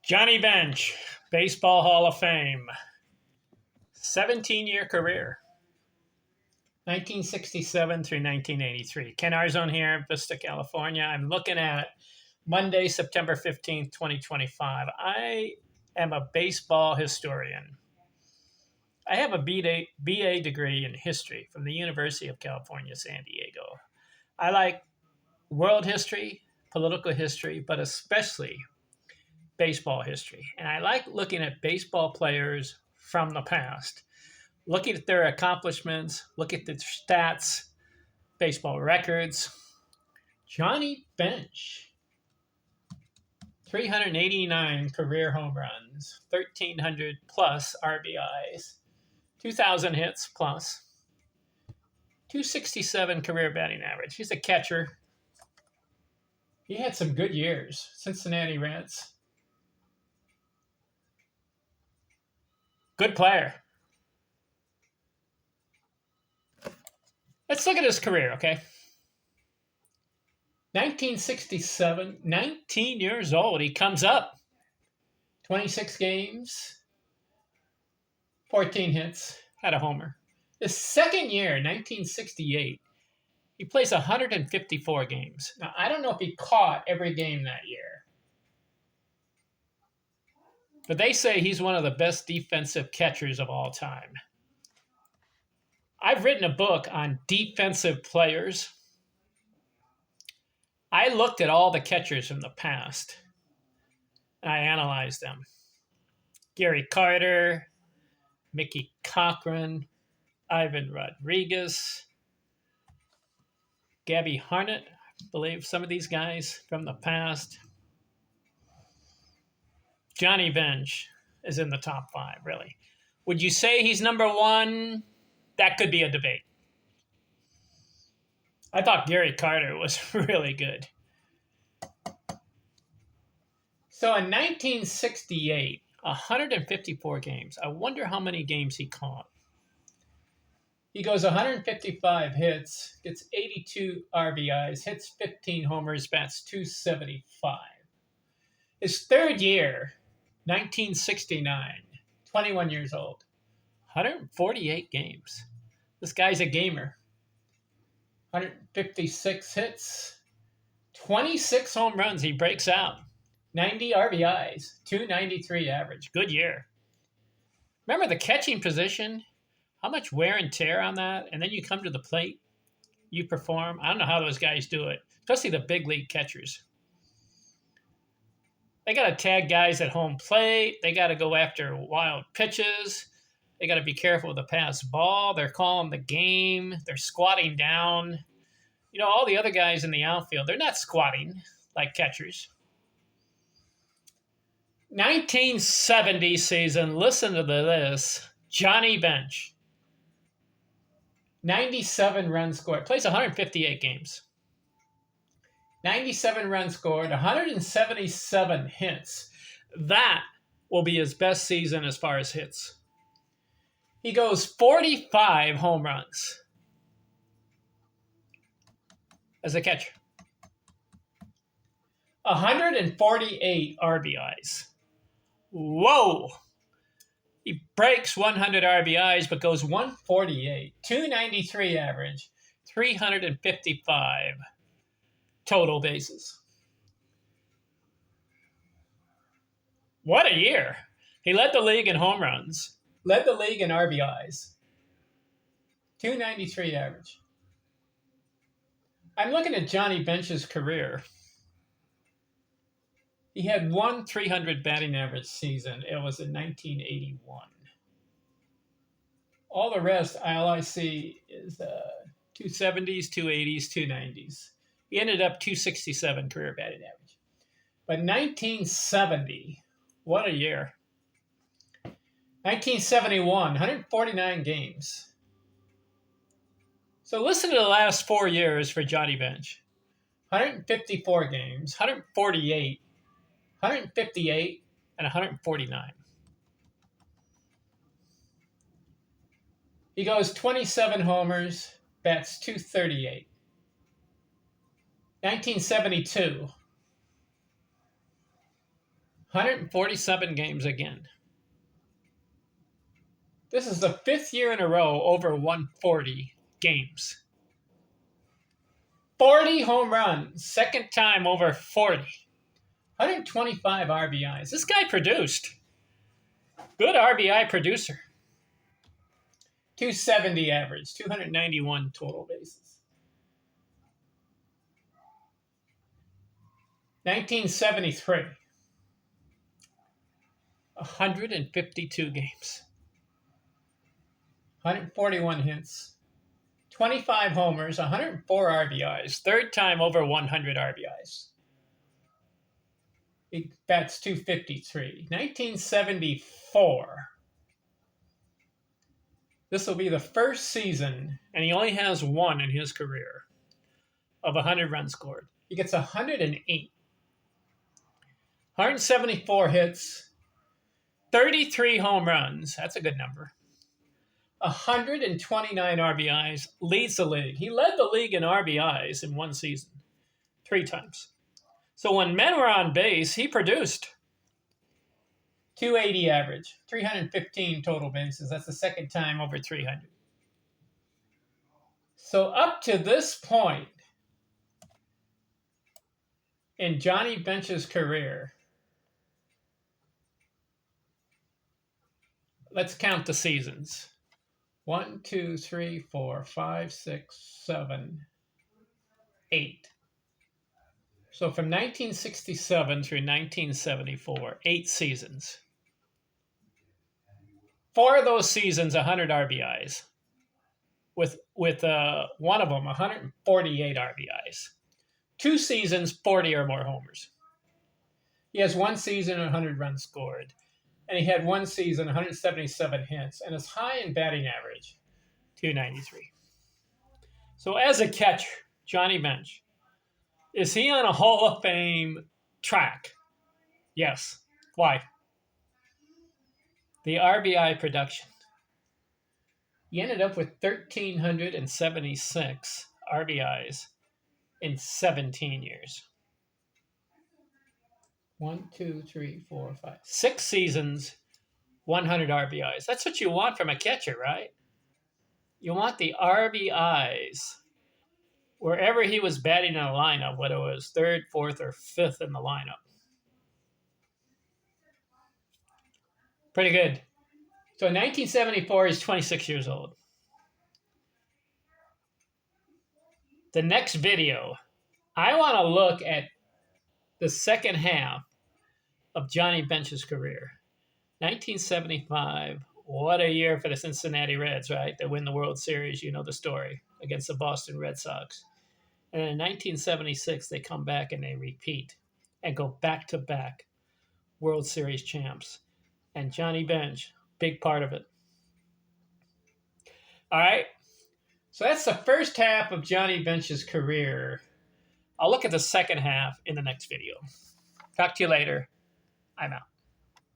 Johnny Bench, Baseball Hall of Fame, 17-year career, 1967 through 1983. Ken Arzon here, Vista, California. I'm looking at Monday, September 15th, 2025. I am a baseball historian. I have a BA degree in history from the University of California, San Diego. I like world history, political history, but especially baseball history. And I like looking at baseball players from the past, looking at their accomplishments, look at their stats, baseball records. Johnny Bench, 389 career home runs, 1,300 plus RBIs, 2,000 hits plus, 267 career batting average. He's a catcher. He had some good years. Cincinnati Reds. Good player. Let's look at his career, okay? 1967, 19 years old. He comes up. 26 games, 14 hits, had a homer. His second year, 1968, he plays 154 games. Now, I don't know if he caught every game that year, but they say he's one of the best defensive catchers of all time. I've written a book on defensive players. I looked at all the catchers from the past, and I analyzed them. Gary Carter, Mickey Cochrane, Ivan Rodriguez, Gabby Hartnett, I believe some of these guys from the past. Johnny Bench is in the top 5, really. Would you say he's number 1? That could be a debate. I thought Gary Carter was really good. So in 1968, 154 games. I wonder how many games he caught. He goes 155 hits, gets 82 RBIs, hits 15 homers, bats 275. His third year, 1969, 21 years old, 148 games. This guy's a gamer. 156 hits, 26 home runs. He breaks out. 90 RBIs, 293 average. Good year. Remember the catching position? How much wear and tear on that? And then you come to the plate, you perform. I don't know how those guys do it, especially the big league catchers. They got to tag guys at home plate. They got to go after wild pitches. They got to be careful with the pass ball. They're calling the game. They're squatting down. You know, all the other guys in the outfield, they're not squatting like catchers. 1970 season, listen to this. Johnny Bench. 97 runs scored. Plays 158 games. 97 runs scored, 177 hits. That will be his best season as far as hits. He goes 45 home runs as a catcher. 148 RBIs. Whoa! He breaks 100 RBIs, but goes 148, 293 average, 355 total bases. What a year. He led the league in home runs, led the league in RBIs, 293 average. I'm looking at Johnny Bench's career. He had one 300 batting average season. It was in 1981. All the rest, all I see is 270s, 280s, 290s. He ended up 267 career batting average. But 1970, what a year. 1971, 149 games. So listen to the last 4 years for Johnny Bench. 154 games, 148, 158, and 149. He goes 27 homers, bats 238. 1972, 147 games again. This is the 5th year in a row over 140 games. 40 home runs, second time over 40. 125 RBIs. This guy produced. Good RBI producer. 270 average, 291 total bases. 1973. 152 games. 141 hits. 25 homers, 104 RBIs. Third time over 100 RBIs. He bats 253. 1974. This will be the first season, and he only has one in his career, of 100 runs scored. He gets 108. 174 hits, 33 home runs. That's a good number. 129 RBIs, leads the league. He led the league in RBIs in one season, 3 times. So when men were on base, he produced. 280 average, 315 total bases. That's the second time over 300. So up to this point in Johnny Bench's career, let's count the seasons. 1, 2, 3, 4, 5, 6, 7, 8. So from 1967 through 1974, 8 seasons. 4 of those seasons, 100 RBIs. With one of them, 148 RBIs. 2 seasons, 40 or more homers. He has 1 season, 100 runs scored. And he had 1 season, 177 hits, and his high in batting average, 293. So as a catcher, Johnny Bench, is he on a Hall of Fame track? Yes. Why? The RBI production. He ended up with 1,376 RBIs in 17 years. 1, 2, 3, 4, 5. 6 seasons, 100 RBIs. That's what you want from a catcher, right? You want the RBIs wherever he was batting in a lineup, whether it was 3rd, 4th, or 5th in the lineup. Pretty good. So in 1974, he's 26 years old. The next video, I want to look at the second half of Johnny Bench's career. 1975, what a year for the Cincinnati Reds, right? They win the World Series, you know the story, against the Boston Red Sox. And in 1976, they come back and they repeat and go back-to-back World Series champs. And Johnny Bench, big part of it. All right, so that's the first half of Johnny Bench's career. I'll look at the second half in the next video. Talk to you later. I'm out.